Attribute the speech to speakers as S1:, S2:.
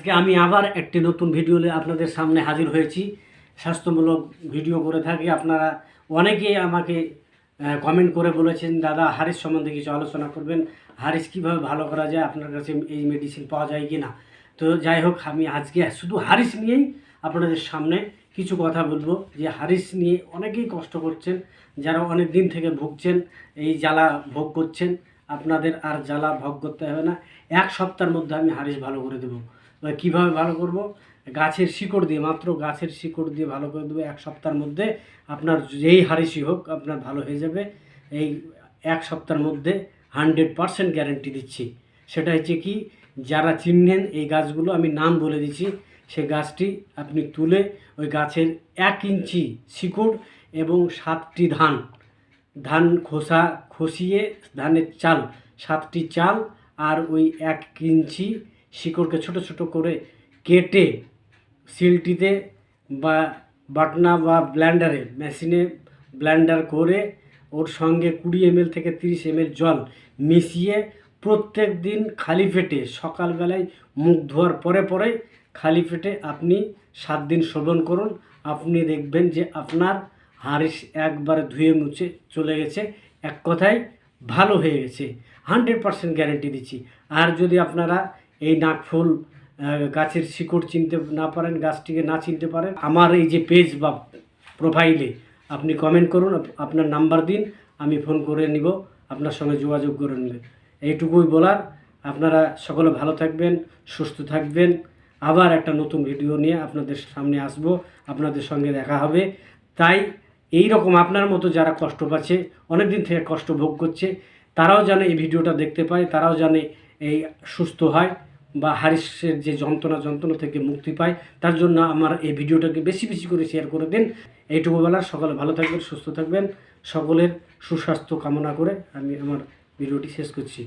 S1: আজকে আমি আবার একটি নতুন ভিডিও নিয়ে আপনাদের সামনে হাজির হয়েছি। স্বাস্থ্যমূলক ভিডিও করে থাকি। আপনারা অনেকেই আমাকে কমেন্ট করে বলেছেন, দাদা হারিস সম্বন্ধে কিছু আলোচনা করবেন, হারিস কীভাবে ভালো করা যায়, আপনার কাছে এই মেডিসিন পাওয়া যায় কি না। তো যাই হোক, আমি আজকে শুধু হারিস নিয়েই আপনাদের সামনে কিছু কথা বলবো। যে হারিস নিয়ে অনেকেই কষ্ট করছেন, যারা অনেক দিন থেকে ভুগছেন, এই জ্বালা ভোগ করছেন, আপনাদের আর জ্বালা ভোগ করতে হবে না। এক সপ্তাহের মধ্যে আমি হারিস ভালো করে দেবো। কীভাবে ভালো করব? গাছের শিকড় দিয়ে, মাত্র গাছের শিকড় দিয়ে ভালো করে দেবো। এক সপ্তাহের মধ্যে আপনার যেই হারিসই হোক আপনার ভালো হয়ে যাবে। এই এক সপ্তাহের মধ্যে 100% গ্যারেন্টি দিচ্ছি। সেটা হচ্ছে কি, যারা চিনলেন এই গাছগুলো আমি নাম বলে দিচ্ছি, সে গাছটি আপনি তুলে ওই গাছের 1 ইঞ্চি শিকড় এবং 7টি ধান খোসা খসিয়ে ধানের চাল 7টি চাল আর ওই 1 ইঞ্চি শিকড়কে ছোট ছোট করে কেটে শিলটিতে বা বাটনা বা ব্লেন্ডারে মেশিনে ব্লেন্ডার করে ওর সঙ্গে 20 ml থেকে 30 ml জল মিশিয়ে প্রত্যেক দিন খালি পেটে সকালবেলায় মুখ ধোয়ার পরে পরে খালি পেটে আপনি 7 দিন সেবন করুন। আপনি দেখবেন যে আপনার হারিস একবারে ধুয়ে মুছে চলে গেছে, এক কথায় ভালো হয়ে গেছে। 100% গ্যারেন্টি দিচ্ছি। আর যদি আপনারা এই নাকফুল গাছের শিকড় চিনতে না পারেন, গাছটিকে না চিনতে পারেন, আমার এই যে পেজ বা প্রোফাইলে আপনি কমেন্ট করুন, আপনার নাম্বার দিন, আমি ফোন করে নিব, আপনার সঙ্গে যোগাযোগ করে নেবে। এইটুকুই বলার। আপনারা সকলে ভালো থাকবেন, সুস্থ থাকবেন। আবার একটা নতুন ভিডিও নিয়ে আপনাদের সামনে আসব, আপনাদের সঙ্গে দেখা হবে। তাই এই রকম আপনার মতো যারা কষ্ট পাচ্ছে, অনেক দিন থেকে কষ্ট ভোগ করছে, তারাও যেন এই ভিডিওটা দেখতে পায়, তারাও যেন এই সুস্থ হয় বা হারিসের যে যন্ত্রণা থেকে মুক্তি পায়। তার জন্য আমার এই ভিডিওটাকে বেশি বেশি করে শেয়ার করে দিন। এইটুকু বলার। সকলে ভালো থাকবেন, সুস্থ থাকবেন, সকলের সুস্বাস্থ্য কামনা করে আমি আমার ভিডিওটি শেষ করছি।